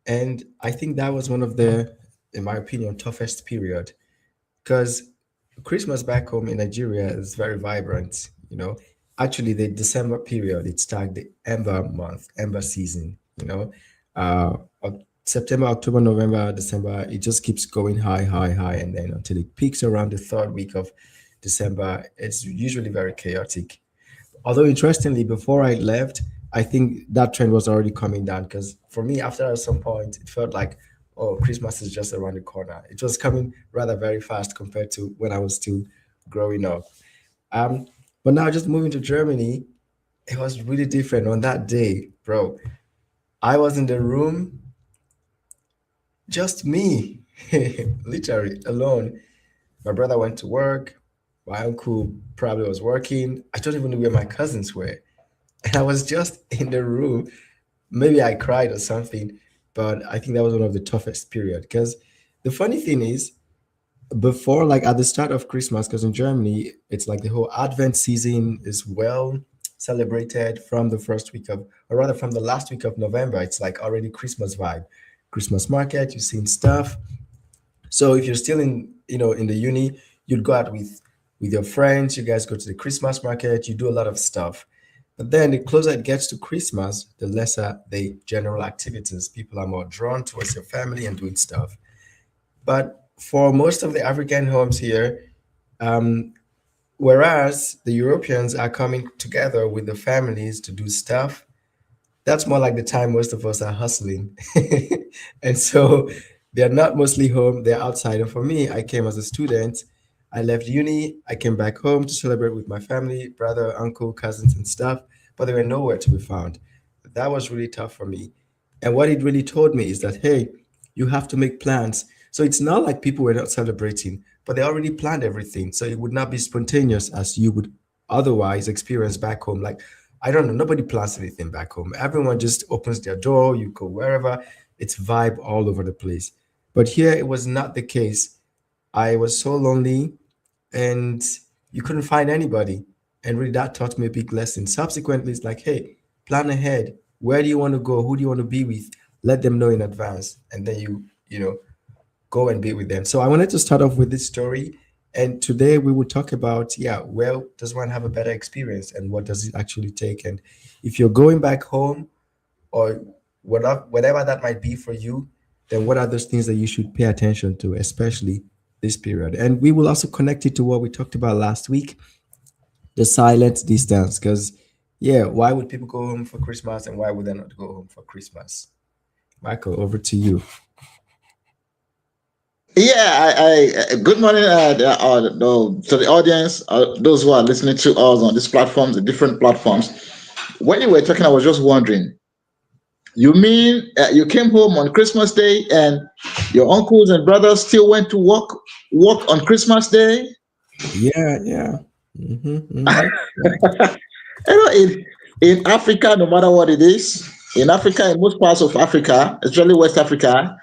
And I think that was one of the, in my opinion, toughest period because Christmas back home in Nigeria is very vibrant. Actually, the December period, it's tagged the Ember month, Ember season. Uh, September, October, November, December, it just keeps going high, high, high, and then until it peaks around the third week of December, it's usually very chaotic. Although interestingly, before I left, I think that trend was already coming down because for me, after at some point, it felt like, oh, Christmas is just around the corner. It was coming rather very fast compared to when I was still growing up. Um, but now just moving to Germany, it was really different on that day, bro. I was in the room, just me, literally alone. My brother went to work. My uncle probably was working. I don't even know where my cousins were. And I was just in the room. Maybe I cried or something, but I think that was one of the toughest period because the funny thing is before, like at the start of Christmas, because in Germany it's like the whole Advent season is well celebrated from the first week of, or rather from the last week of November. It's like already Christmas vibe, Christmas market. You've seen stuff. So if you're still in the uni, you'd go out with your friends. You guys go to the Christmas market. You do a lot of stuff. But then the closer it gets to Christmas, the lesser the general activities. People are more drawn towards your family and doing stuff. But for most of the African homes here, um, whereas the Europeans are coming together with the families to do stuff, that's more like the time most of us are hustling. And so they're not mostly home, they're outside. And for me, I came as a student. I left uni, I came back home to celebrate with my family, brother, uncle, cousins, and stuff, but they were nowhere to be found. That was really tough for me. And what it really told me is that, hey, you have to make plans. So it's not like people were not celebrating, but they already planned everything. So it would not be spontaneous as you would otherwise experience back home. Like, I don't know, nobody plans anything back home. Everyone just opens their door, you go wherever, it's vibe all over the place. But here it was not the case. I was so lonely and you couldn't find anybody. And really that taught me a big lesson. Subsequently, it's like, hey, plan ahead. Where do you want to go? Who do you want to be with? Let them know in advance. And then you go and be with them. So I wanted to start off with this story. And today we will talk about, yeah, well, does one have a better experience and what does it actually take? And if you're going back home or whatever that might be for you, then what are those things that you should pay attention to, especially this period? And we will also connect it to what we talked about last week, the silent distance. Because, yeah, why would people go home for Christmas and why would they not go home for Christmas? Michael, over to you. Yeah, good morning to the audience, those who are listening to us on these platforms, the different platforms. When you were talking, I was just wondering, you mean you came home on Christmas Day and your uncles and brothers still went to work on Christmas Day? Yeah, yeah. Hmm. You know, in Africa, no matter what it is, in Africa, in most parts of Africa, especially West Africa,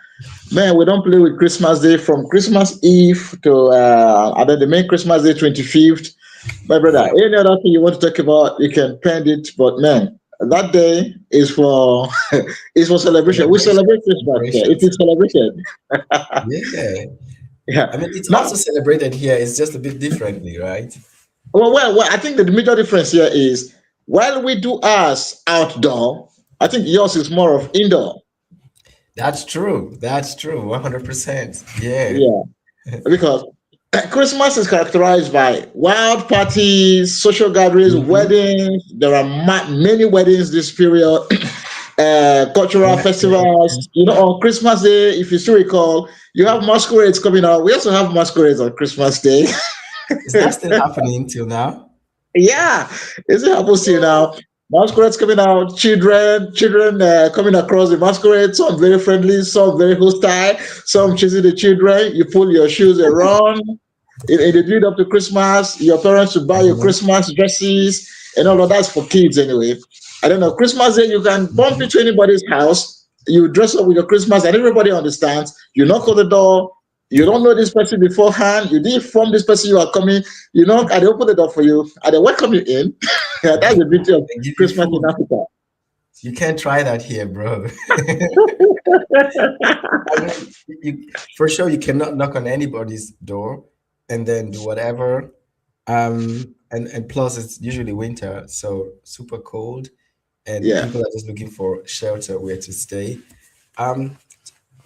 man, we don't play with Christmas Day from Christmas Eve to and then the main Christmas Day 25th. My brother, Yep. any other thing you want to talk about, you can pen it. But man, that day is for is for celebration. We Celebration, celebrate Christmas. Yeah, it celebrations. is celebrated. Yeah. Yeah. I mean, it's Now, also celebrated here. It's just a bit differently, right? I think the major difference here is while we do ours outdoor, I think yours is more of indoor. That's true. That's true. 100%. Yeah. Yeah, because Christmas is characterized by wild parties, social gatherings, Hmm. weddings. There are many weddings this period, cultural Yeah, yeah. festivals. You know, on Christmas Day, if you still recall, you have masquerades coming out. We also have masquerades on Christmas Day. Is that still happening till now? Yeah, it's happens to you now. Masquerades coming out, children coming across the masquerade. Some very friendly, some very hostile, some chasing the children. You pull your shoes around. In the build up to Christmas, your parents will buy your Hmm. Christmas dresses and all of that's for kids anyway. I don't know. Christmas Day, you can bump Hmm. into anybody's house. You dress up with your Christmas, and everybody understands. You knock on the door. You don't know this person beforehand. You didn't inform this person you are coming. You knock, and they open the door for you, and they welcome you in. Yeah, that's the beauty of They give you Christmas in food. Africa. You can't try that here, bro. I mean, for sure, you cannot knock on anybody's door and then do whatever. And plus, it's usually winter, so super cold, and Yeah, people are just looking for shelter where to stay. Um,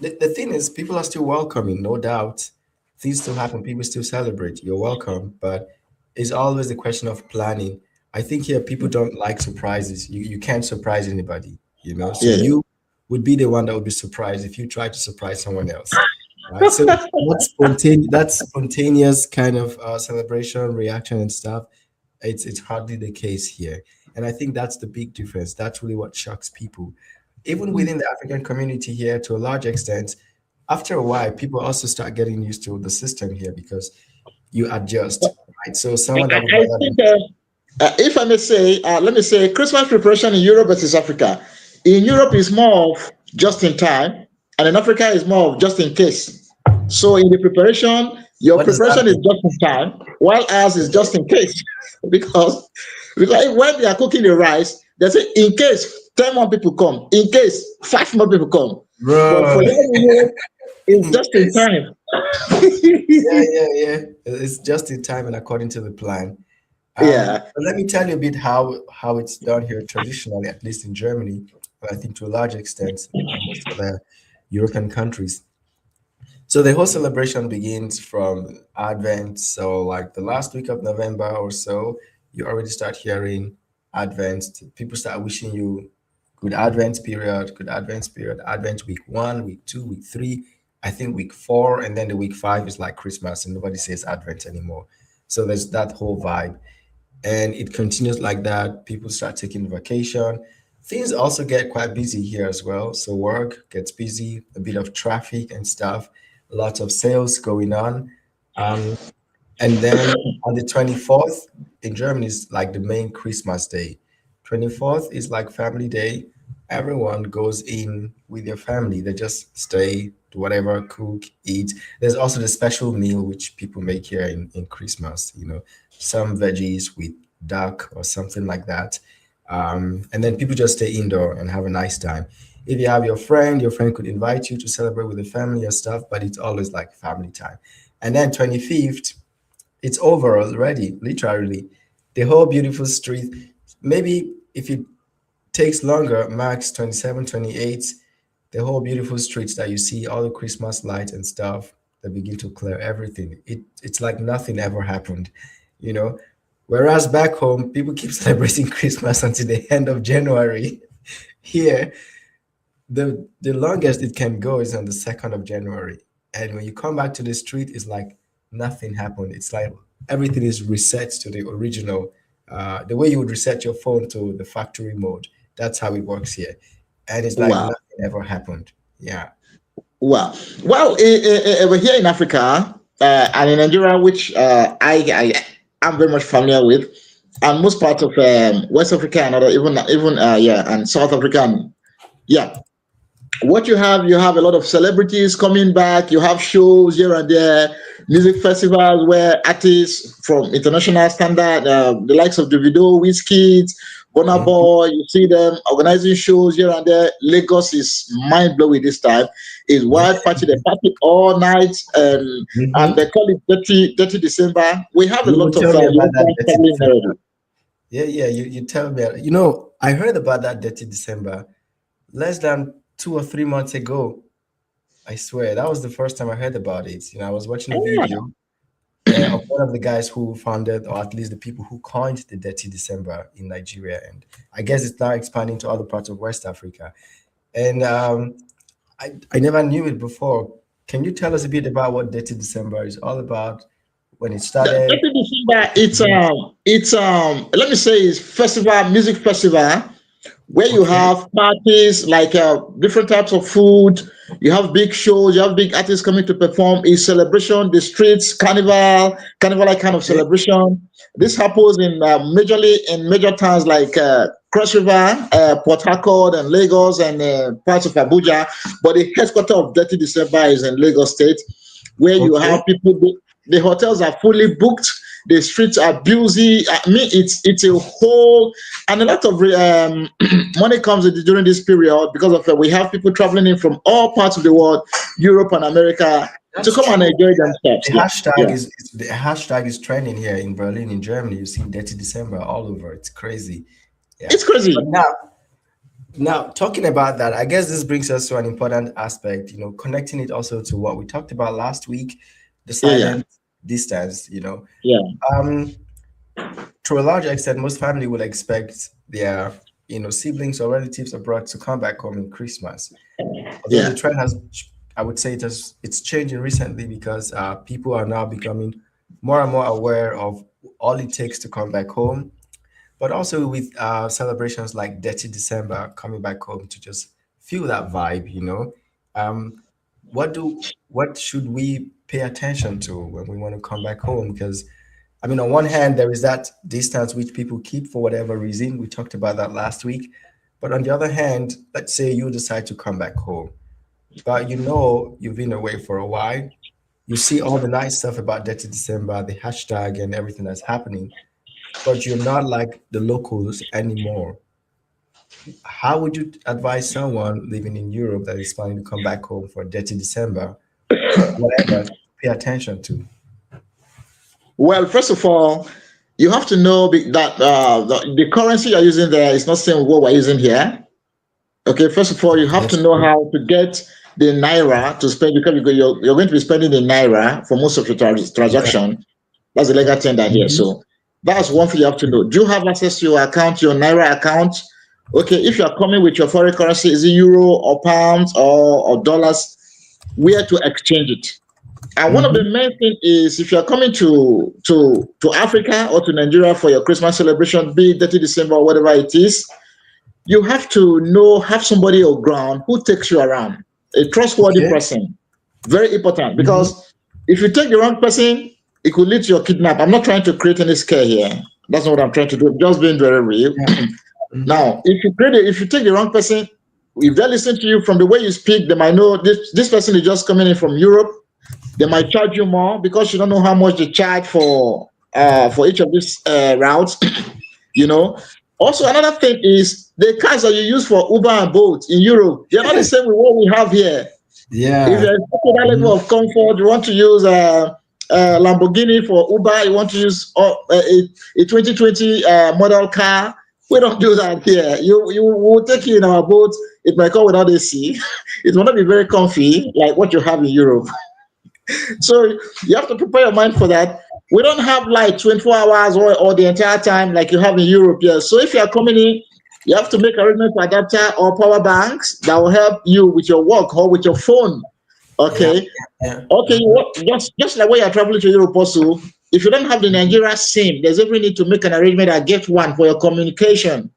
the thing is, people are still welcoming, no doubt. Things still happen, people still celebrate. You're welcome, but it's always a question of planning. I think here people don't like surprises. You can't surprise anybody, you know. So yeah. you would be the one that would be surprised if you try to surprise someone else, right? So that spontaneous kind of celebration, reaction, and stuff. It's hardly the case here, and I think that's the big difference. That's really what shocks people even within the African community here to a large extent, after a while, people also start getting used to the system here because you adjust, right? So someone that would I rather think, if I may say, let me say, Christmas preparation in Europe versus Africa. In Europe is more of just in time, and in Africa is more of just in case. So in the preparation, your what does that preparation is mean? just in time, while ours is just in case. because because when they are cooking the rice, they say in case 10 more people come, in case 5 more people come. But for Bro, you in Europe, it's in just in case. time. Yeah. It's just in time and according to the plan. Yeah. But let me tell you a bit how it's done here traditionally, at least in Germany, but I think to a large extent in most other European countries. So the whole celebration begins from Advent. So like the last week of November or so, you already start hearing Advent. People start wishing you good Advent period, Advent week 1, week 2, week 3, I think week 4, and then the week 5 is like Christmas and nobody says Advent anymore. So there's that whole vibe and it continues like that. People start taking vacation. Things also get quite busy here as well. So work gets busy, a bit of traffic and stuff, lots of sales going on. Um, and then on the 24th in Germany is like the main Christmas day. 24th is like family day. Everyone goes in with their family. They just stay, do whatever, cook, eat. There's also the special meal which people make here in Christmas, you know, some veggies with duck or something like that. And then people just stay indoor and have a nice time. If you have your friend could invite you to celebrate with the family or stuff, but it's always like family time. And then 25th, it's over already, literally. The whole beautiful street. Maybe if it takes longer, max 27, 28, the whole beautiful streets that you see, all the Christmas lights and stuff, they begin to clear everything. It's like nothing ever happened, you know. Whereas back home, people keep celebrating Christmas until the end of January. Here, the longest it can go is on the 2nd of January. And when you come back to the street, it's like nothing happened. It's like everything is reset to the original, the way you would reset your phone to the factory mode. That's how it works here. And it's like Wow. nothing ever happened. Yeah. Wow. Well, we're here in Africa and in Nigeria, which I am very much familiar with, and most parts of West Africa and other even yeah, and South Africa and yeah, what you have a lot of celebrities coming back. You have shows here and there, music festivals where artists from international standard, the likes of Davido, Wizkid, Burna Mhm. Boy, you see them organizing shows here and there. Lagos is mind blowing this time. It's Yeah. wild party. They party all night, and they Hmm. call it Dirty December. We have a You will lot of tell me about that Europeans dirty traveling December. already. Yeah. You tell me. You know, I heard about that dirty December less than 2 or 3 months ago. I swear that was the first time I heard about it. You know, I was watching a video of one of the guys who founded, or at least the people who coined the Dirty December in Nigeria, and I guess it's now expanding to other parts of West Africa. And I never knew it before. Can you tell us a bit about what Dirty December is all about, when it started? Dirty December, Mhm. it's let me say it's festival, music festival where you Okay, have parties like different types of food. You have big shows. You have big artists coming to perform. Is celebration, the streets, carnival like kind of okay, celebration. This happens in majorly in major towns like Cross River, Port Harcourt, and Lagos, and parts of Abuja. But the headquarters of Dirty December is in Lagos State, where you okay. have people. The hotels are fully booked. The streets are busy. I mean, it's a whole, and a lot of money comes in during this period because of we have people traveling in from all parts of the world, Europe and America, to That's come and true. enjoy themselves. The Yeah, hashtag yeah, is the hashtag is trending here in Berlin, in Germany. You see Dirty December all over. It's crazy. Yeah. it's crazy. But now talking about that, I guess this brings us to an important aspect, connecting it also to what we talked about last week, the Yeah, yeah, silent distance. yeah, Um, to a large extent, most family would expect their, siblings or relatives abroad to come back home in Christmas. Although the yeah. trend has, I would say it's changing recently because people are now becoming more and more aware of all it takes to come back home, but also with celebrations like Dirty December, coming back home to just feel that vibe. Um, what should we pay attention to when we want to come back home? Because I mean, on one hand, there is that distance which people keep for whatever reason. We talked about that last week. But on the other hand, let's say you decide to come back home, but you've been away for a while. You see all the nice stuff about Dirty December, the hashtag, and everything that's happening, but you're not like the locals anymore. How would you advise someone living in Europe that is planning to come back home for Dirty December or whatever to pay attention to? Well, first of all, you have to know that the currency you're using there is not same with what we're using here. Okay, first of all, you have to That's know true. how to get the naira to spend because you're going to be spending the naira for most of your Yeah. transaction. That's the legal tender here. Hmm. So that's one thing you have to know. Do you have access to your account, your naira account? Okay, if you are coming with your foreign currency, is it euro or pounds or dollars? Where to exchange it? And one of the Hmm. main things is if you are coming to Africa or to Nigeria for your Christmas celebration, be it 30 December or whatever it is, you have to have somebody on ground who takes you around, a trustworthy Okay. person. Very important Hmm. because if you take the wrong person, it could lead to your kidnap. I'm not trying to create any scare here. That's not what I'm trying to do. I'm just being very real. Yeah. Hmm. Now, if you take the wrong person, if they listen to you from the way you speak, they might know this person is just coming in from Europe. They might charge you more because you don't know how much they charge for each of these routes. you know. Also, another thing is the cars that you use for Uber and Bolt in Europe, they're not the same with what we have here. If Yeah. you're expecting that level Hmm. of comfort, you want to use a Lamborghini for Uber, you want to use a 2020 model car. We don't do that here. You will take you in our boat. It might come without AC. It will not be very comfy like what you have in Europe. So you have to prepare your mind for that. We don't have like 24 hours or the entire time like you have in Europe here. So if you are coming in, you have to make arrangements for adapter or power banks that will help you with your work or with your phone. Yeah. Okay. Yeah. Okay, Hmm. just like when you're traveling to Europe also, if you don't have the Nigeria SIM, there's every need to make an arrangement and get one for your communication.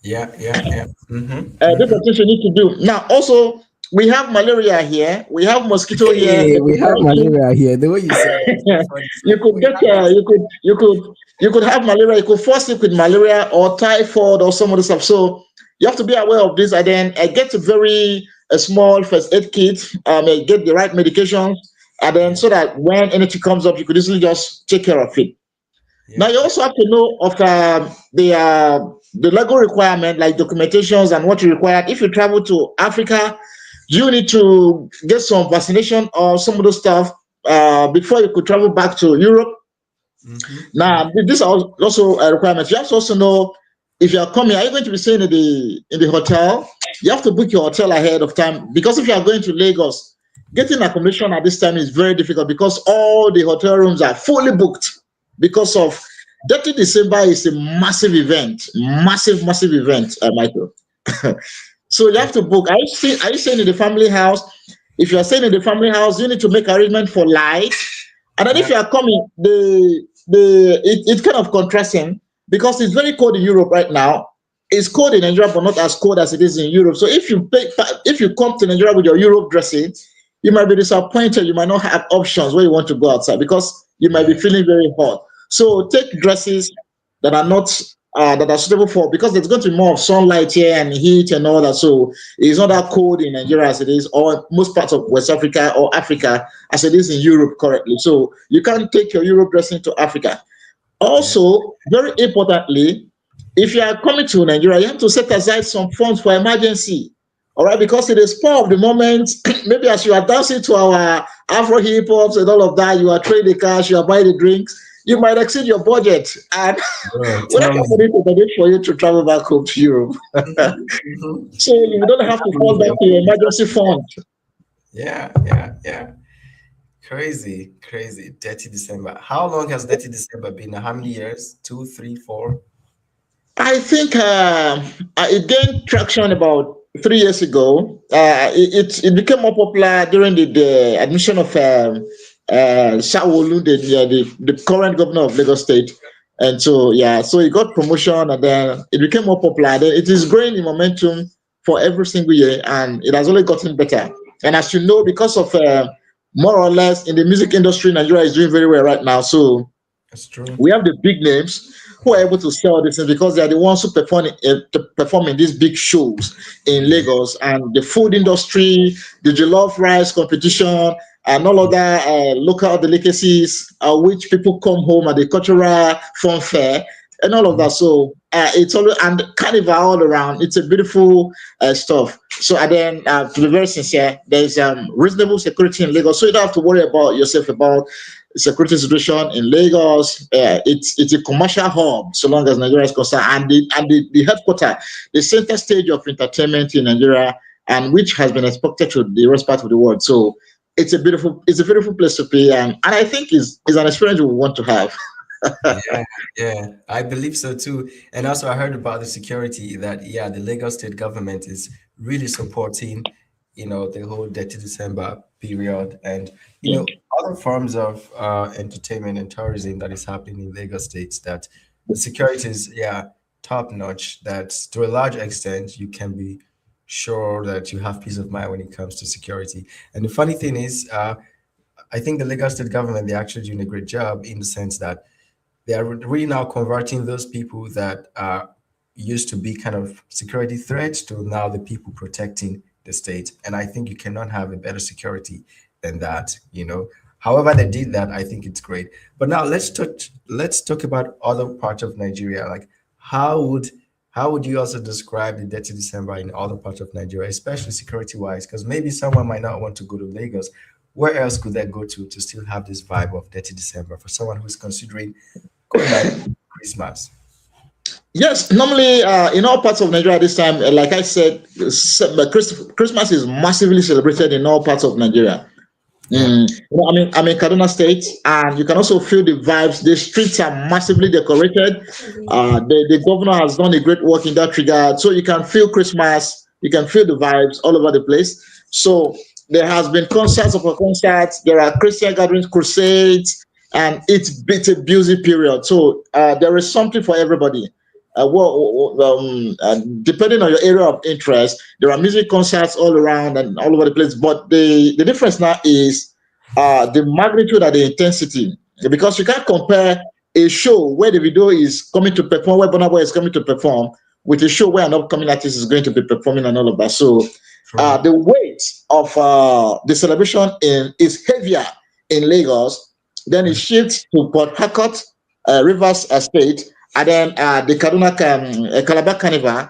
Yeah. Yeah. Yeah. Hmm. These Hmm. are things you need to do. Now, also, we have malaria here. We have mosquito here. Hey, we have malaria here. The way you said that is so funny. you So could we get have it. you could have malaria. You could fall sick with malaria or typhoid or some other stuff. So you have to be aware of this, and then get a small first aid kit. Get the right medications, and then Yeah. so that when anything comes up, you could easily just take care of it. Now Yeah. you also have to know of the legal requirement, like documentations and what you require. If you travel to Africa, you need to get some vaccination or some of those stuff before you could travel back to Europe. Hmm. Now, these are also requirements. You have to also know if you are coming, are you going to be staying in the hotel? You have to book your hotel ahead of time because if you are going to Lagos, getting accommodation at this time is very difficult because all the hotel rooms are fully booked because of 30 December is a massive event, massive event, Michael. So you have to book. Are you staying in the family house? If you are staying in the family house, you need to make arrangement for light. And then if Yeah. you are coming, it's kind of contrasting because it's very cold in Europe right now. It's cold in Nigeria, but not as cold as it is in Europe. So if you come to Nigeria with your Europe dressing, you might be disappointed. You might not have options where you want to go outside because you might be Yeah. feeling very hot. So take dresses that are not that are suitable for because there's going to be more of sunlight here and heat and all that. So it's not that cold in Nigeria as it is, or most parts of West Africa or Africa as it is in Europe currently. So you can't take your Europe dressing to Africa. Yeah. Also, very importantly, if you are coming to Nigeria, you have to set aside some funds for emergency. All right, because it is spur of the moment. Maybe as you are dancing to our Afro hip hops and all of that, you are trading the cash, you are buying the drinks, you might exceed your budget, and Bro, we don't tell have me. money to donate for you to travel back home to Europe. So you don't have to fall back to your emergency fund. Yeah, yeah, yeah. Crazy, crazy. Dirty December. How long has Dirty December been? How many years? Two, three, four? I think it gained traction about 3 years ago. It became more popular during the admission of Shawolu, the current governor of Lagos State. And so, yeah, so it got promotion and then it became more popular. Then it is growing in momentum for every single year and it has only gotten better. And as you know, because of more or less in the music industry, Nigeria is doing very well right now. So That's true. we have the big names who are able to sell this thing because they are the ones who perform in these big shows in Yeah, Lagos and the food industry, the jollof rice competition, and all other local delicacies, which people come home at the cultural fun fair and all of mhm, that. So it's all and carnival all around. It's a beautiful stuff. So and then to be very sincere, there's reasonable security in Lagos, so you don't have to worry about yourself about security situation in Lagos. It's a commercial hub so long as Nigeria is concerned, and the headquarter, the center stage of entertainment in Nigeria, and which has been exported to the rest part of the world. So it's a beautiful place to be, and I think is an experience we want to have. yeah, yeah. I believe so too. And also, I heard about the security that, yeah, the Lagos state government is really supporting, the whole Dirty December period and, other forms of entertainment and tourism that is happening in Lagos states that the security is, yeah, top notch. That to a large extent, you can be sure that you have peace of mind when it comes to security. And the funny thing is, I think the Lagos state government, they're actually doing a great job in the sense that they are really now converting those people that used to be kind of security threats to now the people protecting the state. And I think you cannot have a better security than that. However, they did that. I think it's great. But now let's talk about other parts of Nigeria. Like how would how would you also describe the Dirty December in other parts of Nigeria, especially security wise? Because maybe someone might not want to go to Lagos. Where else could they go to still have this vibe of Dirty December for someone who's considering going out Christmas? Yes, normally in all parts of Nigeria this time, like I said, Christmas is massively celebrated in all parts of Nigeria. Yeah. I'm in Kaduna State, and you can also feel the vibes. The streets are massively decorated. The governor has done a great work in that regard, so you can feel Christmas. You can feel the vibes all over the place. So there has been concerts upon concerts. There are Christian gatherings, crusades, and it's a busy period. So there is something for everybody. Depending on your area of interest, there are music concerts all around and all over the place. But the difference now is the magnitude and the intensity, because you can't compare a show where the video is coming to perform, where Bonaboy is coming to perform, with a show where an upcoming artist is going to be performing and all of that. So True. the weight of the celebration is heavier in Lagos. Then it Mm. shifts to Port Harcourt, Rivers State, and then the Calabar Carnival.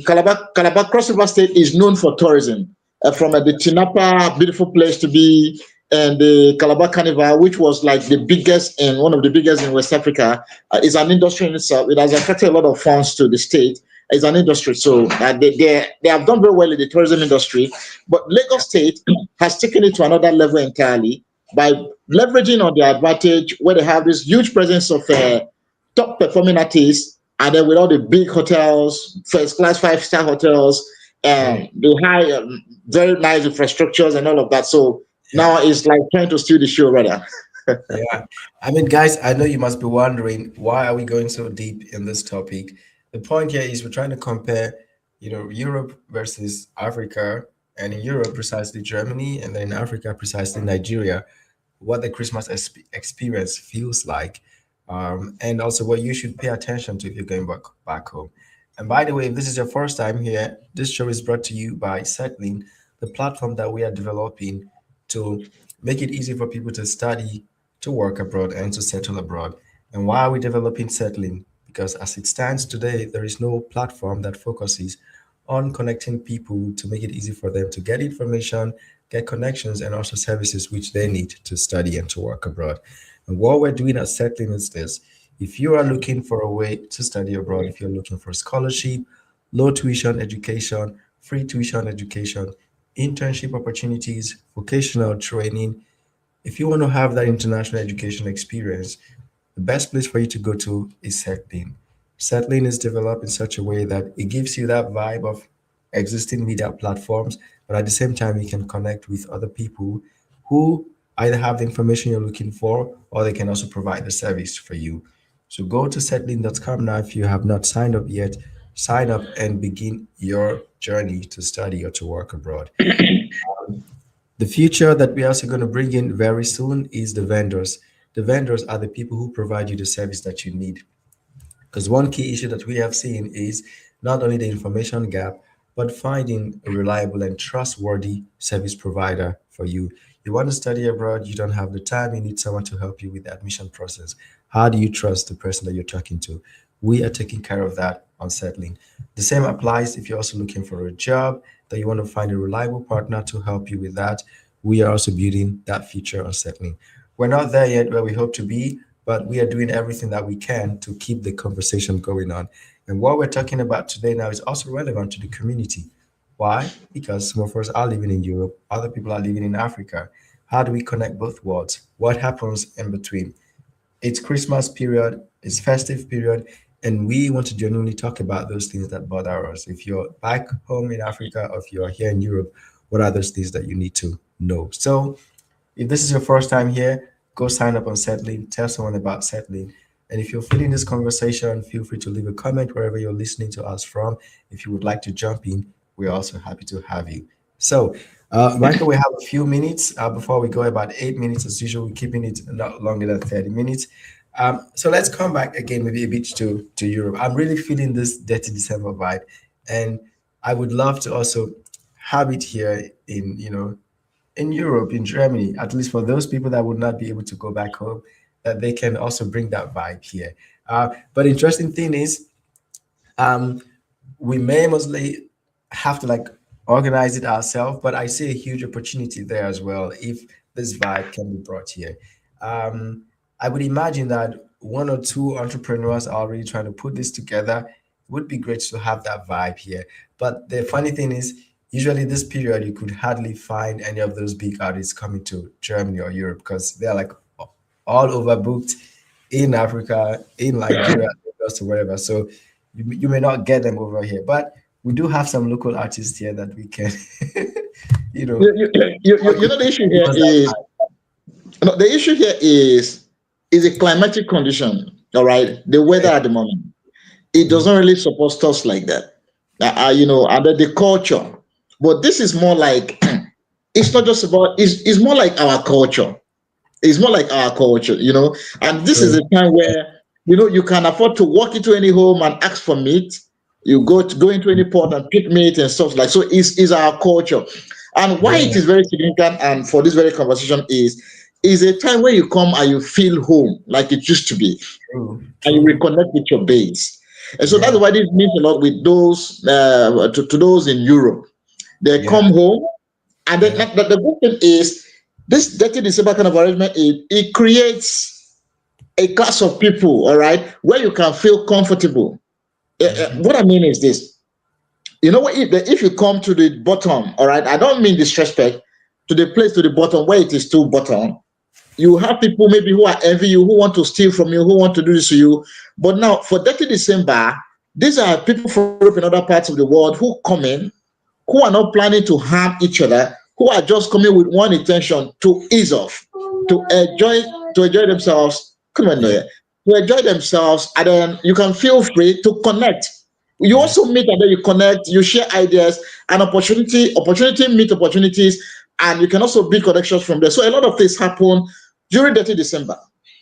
Calabar Cross River State is known for tourism. From the Tinapa, beautiful place to be, and the Calabar Carnival, which was like the biggest and one of the biggest in West Africa, is an industry in itself. It has attracted a lot of funds to the state. It's an industry, so they have done very well in the tourism industry. But Lagos State has taken it to another level entirely by leveraging on their advantage, where they have this huge presence of top performing artists, and then with all the big hotels, first class 5-star hotels, Right. and the high, very nice infrastructures and all of that. So Yeah. now it's like trying to steal the show, rather. Yeah. I mean, guys, I know you must be wondering why are we going so deep in this topic? The point here is we're trying to compare, Europe versus Africa, and in Europe, precisely Germany, and then in Africa, precisely Nigeria, what the Christmas experience feels like, and also what you should pay attention to if you're going back home. And by the way, if this is your first time here, this show is brought to you by Settling, the platform that we are developing to make it easy for people to study, to work abroad, and to settle abroad. And why are we developing settling? Because as it stands today, there is no platform that focuses on connecting people to make it easy for them to get information, get connections, and also services which they need to study and to work abroad. And what we're doing at settling is this: if you are looking for a way to study abroad, if you're looking for scholarship, low tuition education, free tuition education, internship opportunities, vocational training, if you want to have that international education experience, the best place for you to go to is Settling. Settling is developed in such a way that it gives you that vibe of existing media platforms, but at the same time, you can connect with other people who either have the information you're looking for or they can also provide the service for you. So go to settling.com now if you have not signed up yet. Sign up and begin your journey to study or to work abroad. The future that we're also going to bring in very soon is the vendors. The vendors are the people who provide you the service that you need. Because one key issue that we have seen is not only the information gap, but finding a reliable and trustworthy service provider for you. You want to study abroad, you don't have the time, you need someone to help you with the admission process. How do you trust the person that you're talking to? We are taking care of that on settling. The same applies if you're also looking for a job, that you want to find a reliable partner to help you with that. We are also building that feature on settling. We're not there yet where we hope to be, but we are doing everything that we can to keep the conversation going on. And what we're talking about today now is also relevant to the community. Why? Because some of us are living in Europe, other people are living in Africa. How do we connect both worlds? What happens in between? It's Christmas period, it's festive period, and we want to genuinely talk about those things that bother us. If you're back home in Africa or if you're here in Europe, what are those things that you need to know? So if this is your first time here, go sign up on Settling, tell someone about Settling. And if you're feeling this conversation, feel free to leave a comment wherever you're listening to us from. If you would like to jump in, we're also happy to have you. So, Michael, we have a few minutes before we go, about 8 minutes as usual. We're keeping it not longer than 30 minutes. So let's come back again, maybe a bit to Europe. I'm really feeling this Dirty December vibe. And I would love to also have it here in Europe, in Germany, at least for those people that would not be able to go back home, that they can also bring that vibe here. But interesting thing is, um, we may mostly have to like organize it ourselves, but I see a huge opportunity there as well if this vibe can be brought here. Um, I would imagine that one or two entrepreneurs are already trying to put this together. It would be great to have that vibe here. But the funny thing is, usually this period you could hardly find any of those big artists coming to Germany or Europe because they're like all overbooked in Africa, in Nigeria, Lagos or wherever. So you may not get them over here, but we do have some local artists here that we can, you know, You, you, you know the issue give here us that is, vibe. no, the issue here is a climatic condition. All right, the weather Okay. at the moment, it Mhm. doesn't really support stuff like that. And the culture. But this is more like it's not just about it's more like our culture. It's more like our culture, And this is True. a time where you can afford to walk into any home and ask for meat. You go into any pot and pick meat and stuff like so. Is our culture, and why Yeah. it is very significant. And for this very conversation is a time where you come and you feel home like it used to be, True. and you True. reconnect with your base. And so that's Yeah. why this means a lot with those to those in Europe. They Yeah. come home, and then Yeah. the good thing is this dirty December kind of arrangement. It creates a class of people, all right, where you can feel comfortable. Hmm. What I mean is this: what? If you come to the bottom, all right, I don't mean disrespect to the place to the bottom where it is too bottom. You have people maybe who are envy you, who want to steal from you, who want to do this to you. But now for 30 December, these are people from Europe and other parts of the world who come in, who are not planning to harm each other, who are just coming with one intention to ease off, to enjoy themselves. Come on, Yeah. Noye. To enjoy themselves, and then you can feel free to connect. You Yeah. also meet and then you connect, you share ideas, and opportunity meet opportunities, and you can also build connections from there. So a lot of things happen during 30 December.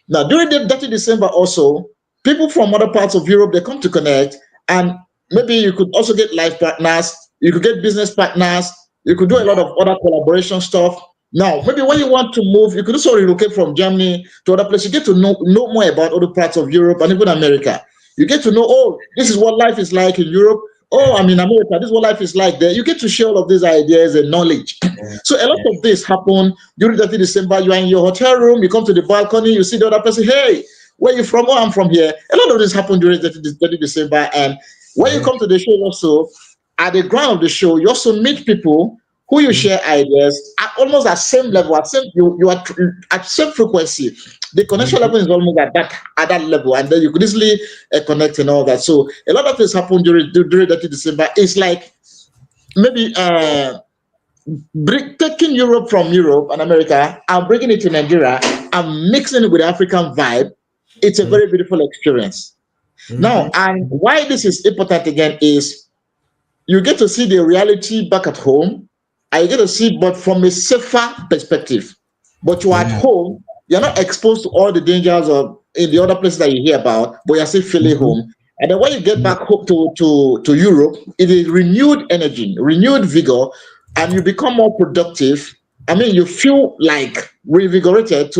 Now, during the 30 December also, people from other parts of Europe they come to connect, and maybe you could also get life partners, you could get business partners, you could do a lot Yeah. of other collaboration stuff. Now, maybe when you want to move, you could also relocate from Germany to other places. You get to know more about other parts of Europe and even America. You get to know, oh, this is what life is like in Europe. Oh, I'm in America. This is what life is like there. You get to share all of these ideas and knowledge. Yeah, So a lot yeah, of this happen during 30 December. You are in your hotel room. You come to the balcony. You see the other person. Hey, where you from? Oh, I'm from here. A lot of this happen during 30 December. And when you yeah. come to the show also, at the ground of the show, you also meet people who you Mm-hmm. share ideas at almost at same level, at same you are at same frequency. The connection level is almost at that level, and then you could easily connect and all that. So a lot of things happen during that December. It's like maybe taking Europe from Europe and America and bringing it to Nigeria and mixing it with the African vibe. It's a very beautiful experience. Now, and Mm-hmm. why this is important again is you get to see the reality back at home, and you get to see, but from a safer perspective. But you're at Yeah. home, you're not exposed to all the dangers of in the other places that you hear about, but you're still feeling Mm-hmm. home. And then when you get Yeah. back home to Europe, it is renewed energy, renewed vigor, and you become more productive. I mean, you feel like revigorated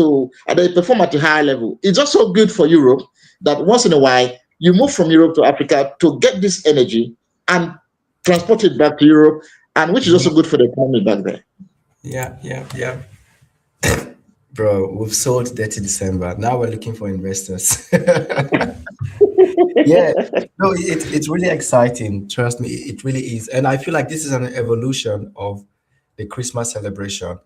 and then you perform at a higher level. It's also good for Europe that once in a while you move from Europe to Africa to get this energy and transport it back to Europe, and which is also Yeah. good for the economy back there. Yeah. Yeah. Yeah. Bro, we've sold Dirty December. Now we're looking for investors. Yeah, no, it's really exciting. Trust me, it really is. And I feel like this is an evolution of the Christmas celebration.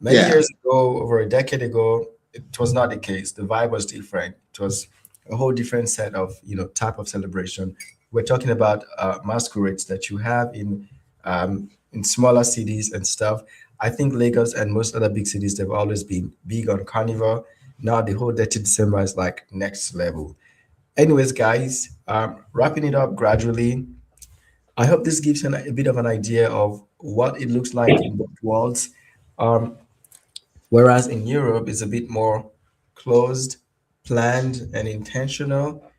Many Yeah, years ago, over a decade ago, it was not the case. The vibe was different. It was a whole different set of, type of celebration. We're talking about masquerades that you have in smaller cities and stuff. I think Lagos and most other big cities, they've always been big on carnival. Now the whole Dirty December is like next level. Anyways, guys, wrapping it up gradually. I hope this gives you a bit of an idea of what it looks like in both worlds. Um, Whereas in Europe, it's a bit more closed, planned, and intentional.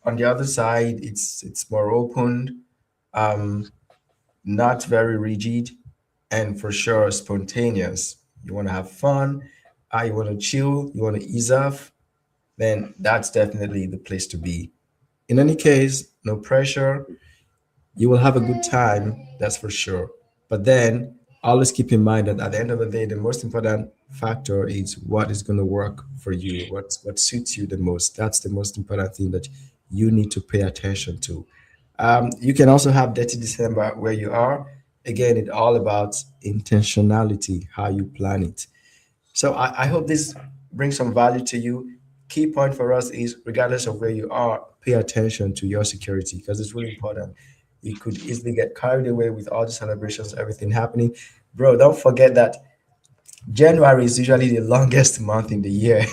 On the other side, it's more open, um, not very rigid, and for sure spontaneous. You want to have fun, you want to chill, you want to ease off, then that's definitely the place to be. In any case, no pressure. You will have a good time, that's for sure. But then always keep in mind that at the end of the day, the most important factor is what is going to work for you, what suits you the most. That's the most important thing that you need to pay attention to. You can also have Dirty December where you are. Again, it's all about intentionality, how you plan it. So I hope this brings some value to you. Key point for us is regardless of where you are, pay attention to your security because it's really important. You could easily get carried away with all the celebrations, everything happening. Bro, don't forget that January is usually the longest month in the year,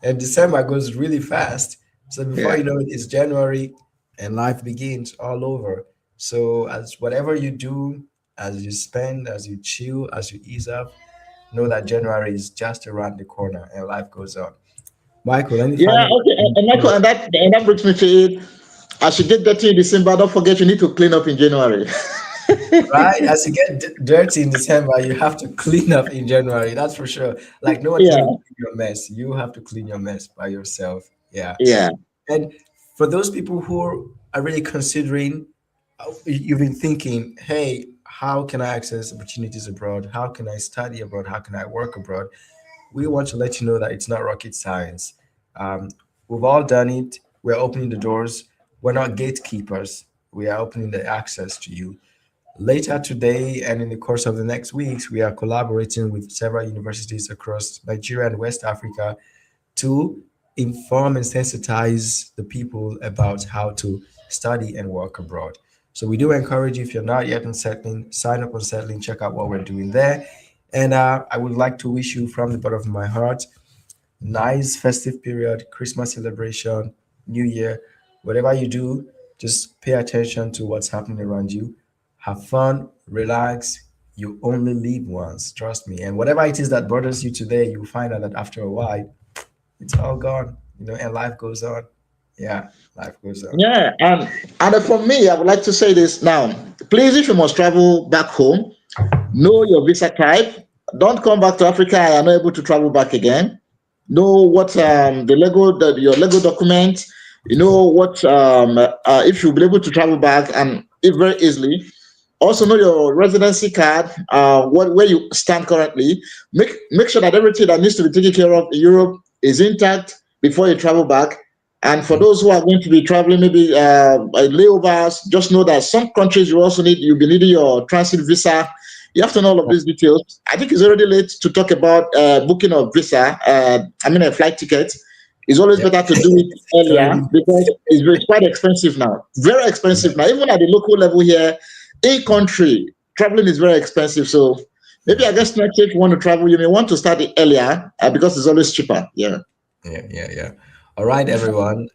and December goes really fast. So before yeah, you know it, it's January and life begins all over. So, as whatever you do, as you spend, as you chill, as you ease up, know that January is just around the corner and life goes on. Michael, any yeah. final Okay, words and Michael, before, and that brings me to it. As you get dirty in December, don't forget you need to clean up in January. right? As you get dirty in December, you have to clean up in January. That's for sure. Like no one's gonna Yeah, clean your mess. You have to clean your mess by yourself. Yeah. yeah, And for those people who are really considering, you've been thinking, hey, how can I access opportunities abroad? How can I study abroad? How can I work abroad? We want to let you know that it's not rocket science. Um, we've all done it. We're opening the doors. We're not gatekeepers. We are opening the access to you. Later today and in the course of the next weeks, we are collaborating with several universities across Nigeria and West Africa to inform and sensitize the people about how to study and work abroad. So we do encourage you, if you're not yet on Settling, sign up on Settling, check out what we're doing there. And I would like to wish you from the bottom of my heart nice festive period, Christmas celebration, New Year, whatever you do, just pay attention to what's happening around you. Have fun, relax. You only live once, trust me. And whatever it is that bothers you today, you'll find out that after a while, it's all gone, and life goes on. Yeah, life goes on. yeah. And for me, I would like to say this now. Please, if you must travel back home, know your visa type. don't come back to Africa and are not able to travel back again. Know what your Lego document. You know what if you'll be able to travel back and if very easily. Also know your residency card, what where you stand currently. Make sure that everything that needs to be taken care of in Europe is intact before you travel back. And for those who are going to be traveling, maybe layovers, just know that some countries you'll be needing your transit visa. You have to know all of these details. I think it's already late to talk about booking of visa. I mean, a flight ticket. It's always Yeah, better to do it it's earlier already. because it's quite expensive now. Very expensive now. Even at the local level here, in country, traveling is very expensive. So maybe Yeah, I guess next week if you want to travel, you may want to start it earlier because it's always cheaper. Yeah. yeah. All right, everyone.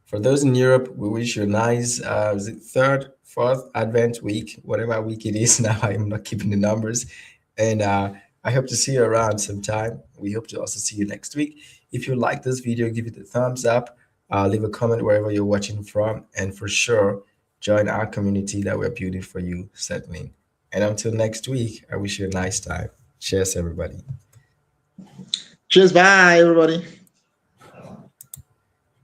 For those in Europe, we wish you a nice is it third, fourth Advent week, whatever week it is now. I'm not keeping the numbers, and I hope to see you around sometime. We hope to also see you next week. If you like this video, give it a thumbs up. Leave a comment wherever you're watching from, and for sure, join our community that we're building for you, settling. And until next week, I wish you a nice time. Cheers, everybody. Cheers. Bye, everybody.